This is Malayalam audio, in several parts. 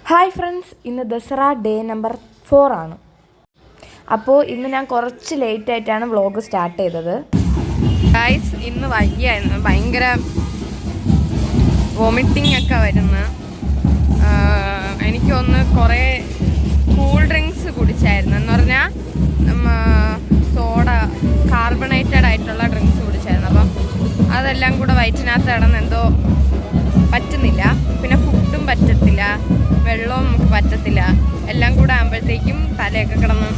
ഹായ് ഫ്രണ്ട്സ്, ഇന്ന് ദസറ ഡേ നമ്പർ 4 ആണ്. അപ്പോൾ ഇന്ന് ഞാൻ കുറച്ച് ലേറ്റായിട്ടാണ് വ്ളോഗ് സ്റ്റാർട്ട് ചെയ്തത്. ഗൈസ്, ഇന്ന് വൈകിയായിരുന്നു. ഭയങ്കര വോമിറ്റിംഗ് ഒക്കെ വരുന്നു. എനിക്കൊന്ന് കുറേ കൂൾ ഡ്രിങ്ക്സ് കുടിച്ചായിരുന്നു. എന്ന് പറഞ്ഞാൽ സോഡ, കാർബണേറ്റഡ് ആയിട്ടുള്ള ഡ്രിങ്ക്സ് കുടിച്ചായിരുന്നു. അപ്പം അതെല്ലാം കൂടെ വയറ്റിനകത്ത് കിടന്ന് എന്തോ പറ്റുന്നില്ല. പിന്നെ ഫുഡും പറ്റത്തില്ല, വെള്ളവും നമുക്ക് പറ്റത്തില്ല. എല്ലാം കൂടെ ആകുമ്പോഴത്തേക്കും തലയൊക്കെ കിടന്ന്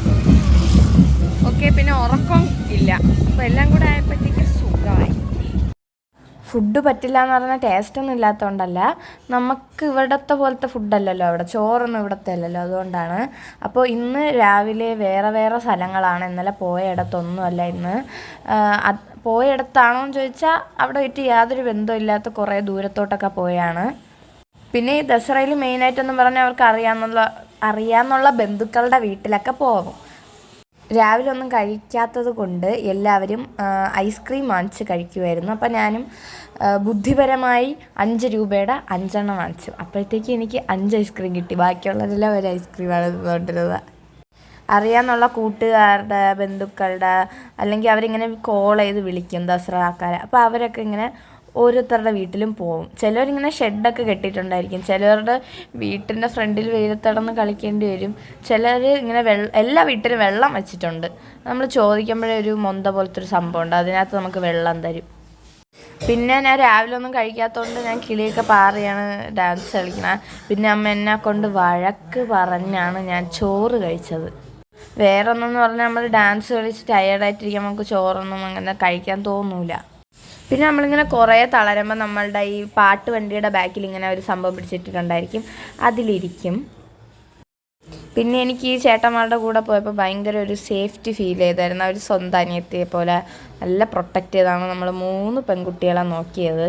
ഓക്കെ. പിന്നെ ഉറക്കം ഇല്ല. അപ്പോൾ എല്ലാം കൂടെ ആയപ്പോഴത്തേക്കും സുഖമായി. ഫുഡ് പറ്റില്ല എന്ന് പറഞ്ഞാൽ ടേസ്റ്റൊന്നും ഇല്ലാത്തതുകൊണ്ടല്ല, നമുക്ക് ഇവിടുത്തെ പോലത്തെ ഫുഡല്ലല്ലോ അവിടെ, ചോറൊന്നും ഇവിടുത്തെ അല്ലല്ലോ, അതുകൊണ്ടാണ്. അപ്പോൾ ഇന്ന് രാവിലെ വേറെ വേറെ സ്ഥലങ്ങളാണ്. ഇന്നലെ പോയയിടത്തൊന്നുമല്ല ഇന്ന്. പോയയിടത്താണോ എന്ന് ചോദിച്ചാൽ അവിടെ വെച്ച് യാതൊരു ബന്ധമില്ലാത്ത കുറേ ദൂരത്തോട്ടൊക്കെ പോയാണ്. പിന്നെ ഈ ദസറയിൽ മെയിനായിട്ടെന്ന് പറഞ്ഞാൽ അവർക്ക് അറിയാമെന്നുള്ള ബന്ധുക്കളുടെ വീട്ടിലൊക്കെ പോകും. രാവിലെ ഒന്നും കഴിക്കാത്തത് കൊണ്ട് എല്ലാവരും ഐസ്ക്രീം വാങ്ങിച്ച് കഴിക്കുമായിരുന്നു. അപ്പം ഞാനും ബുദ്ധിപരമായി 5 രൂപയുടെ 5 എണ്ണം വാങ്ങിച്ചു. അപ്പോഴത്തേക്ക് എനിക്ക് 5 ഐസ്ക്രീം കിട്ടി. ബാക്കിയുള്ളതെല്ലാം ഒരു ഐസ്ക്രീമാണ് തിന്നുകൊണ്ടിരുന്നത്. അറിയാമെന്നുള്ള കൂട്ടുകാരുടെ, ബന്ധുക്കളുടെ, അല്ലെങ്കിൽ അവരിങ്ങനെ കോൾ ചെയ്ത് വിളിക്കും ദസറ ആൾക്കാരെ. അപ്പോൾ അവരൊക്കെ ഇങ്ങനെ ഓരോരുത്തരുടെ വീട്ടിലും പോവും. ചിലവരിങ്ങനെ ഷെഡൊക്കെ കെട്ടിയിട്ടുണ്ടായിരിക്കും. ചിലവരുടെ വീട്ടിൻ്റെ ഫ്രണ്ടിൽ വെയിലത്തടന്ന് കളിക്കേണ്ടി വരും. ചിലർ ഇങ്ങനെ എല്ലാ വീട്ടിലും വെള്ളം വെച്ചിട്ടുണ്ട്. നമ്മൾ ചോദിക്കുമ്പോഴേ ഒരു മൊന്ത പോലത്തെ ഒരു സംഭവമുണ്ട്, അതിനകത്ത് നമുക്ക് വെള്ളം തരും. പിന്നെ ഞാൻ രാവിലെ ഒന്നും കഴിക്കാത്തതുകൊണ്ട് ഞാൻ കിളിയൊക്കെ പാറിയാണ് ഡാൻസ് കളിക്കുന്നത്. പിന്നെ അമ്മ എന്നെ കൊണ്ട് വഴക്ക് പറഞ്ഞാണ് ഞാൻ ചോറ് കഴിച്ചത്. വേറെ ഒന്നെന്ന് പറഞ്ഞാൽ നമ്മൾ ഡാൻസ് കളിച്ച് ടയേർഡായിട്ടിരിക്കുമ്പോൾ നമുക്ക് ചോറൊന്നും അങ്ങനെ കഴിക്കാൻ തോന്നൂല. പിന്നെ നമ്മളിങ്ങനെ കുറേ തളരുമ്പോൾ നമ്മളുടെ ഈ പാട്ട് വണ്ടിയുടെ ബാക്കിൽ ഇങ്ങനെ ഒരു സംഭവം പിടിച്ചിട്ടിട്ടുണ്ടായിരിക്കും, അതിലിരിക്കും. പിന്നെ എനിക്ക് ഈ ചേട്ടന്മാരുടെ കൂടെ പോയപ്പോൾ ഭയങ്കര ഒരു സേഫ്റ്റി ഫീൽ ചെയ്തായിരുന്നു. അവർ സ്വന്തം അനിയത്തിയെ പോലെ നല്ല പ്രൊട്ടക്റ്റ് ചെയ്താണ് നമ്മൾ 3 പെൺകുട്ടികളെ നോക്കിയത്.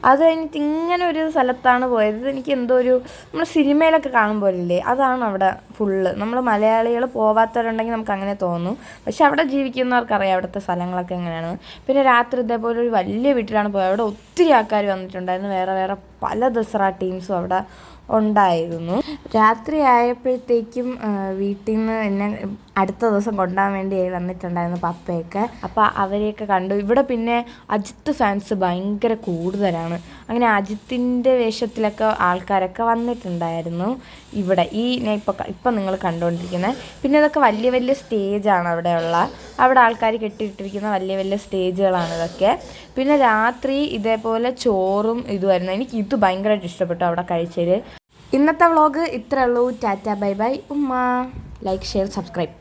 അത് കഴിഞ്ഞിട്ട് ഇങ്ങനെ ഒരു സ്ഥലത്താണ് പോയത്. എനിക്ക് എന്തോ ഒരു നമ്മൾ സിനിമയിലൊക്കെ കാണുമ്പോഴില്ലേ, അതാണ് അവിടെ ഫുള്ള്. നമ്മൾ മലയാളികൾ പോവാത്തവരുണ്ടെങ്കിൽ നമുക്ക് അങ്ങനെ തോന്നും. പക്ഷെ അവിടെ ജീവിക്കുന്നവർക്കറിയാം അവിടുത്തെ സ്ഥലങ്ങളൊക്കെ എങ്ങനെയാണ്. പിന്നെ രാത്രി ഇതേപോലെ ഒരു വലിയ വീട്ടിലാണ് പോയത്. അവിടെ ഒത്തിരി ആൾക്കാർ വന്നിട്ടുണ്ടായിരുന്നു. വേറെ വേറെ പല ദസറ ടീംസും അവിടെ ഉണ്ടായിരുന്നു. രാത്രി ആയപ്പോഴത്തേക്കും വീട്ടിൽ നിന്ന് എന്നെ അടുത്ത ദിവസം കൊണ്ടുപോകാൻ വേണ്ടി വന്നിട്ടുണ്ടായിരുന്നു പപ്പയൊക്കെ. അപ്പോൾ അവരെയൊക്കെ കണ്ടു. ഇവിടെ പിന്നെ അജിത്ത് ഫാൻസ് ഭയങ്കര കൂടുതലാണ്. അങ്ങനെ അജിത്തിൻ്റെ വേഷത്തിലൊക്കെ ആൾക്കാരൊക്കെ വന്നിട്ടുണ്ടായിരുന്നു ഇവിടെ. ഞാൻ ഇപ്പം നിങ്ങൾ കണ്ടുകൊണ്ടിരിക്കുന്നത്. പിന്നെ ഇതൊക്കെ വലിയ വലിയ സ്റ്റേജാണ് അവിടെ ആൾക്കാർ കെട്ടിയിട്ടിരിക്കുന്ന വലിയ വലിയ സ്റ്റേജുകളാണ് ഇതൊക്കെ. പിന്നെ രാത്രി ഇതേപോലെ ചോറും ഇതുമായിരുന്നു. എനിക്ക് ഇത് ഭയങ്കരമായിട്ട് ഇഷ്ടപ്പെട്ടു അവിടെ കഴിച്ചതിൽ. ഇന്നത്തെ വ്ളോഗ് ഇത്രയേ ഉള്ളൂ. ടാറ്റ, ബൈ ബൈ, ഉമ്മ. Like, share, subscribe.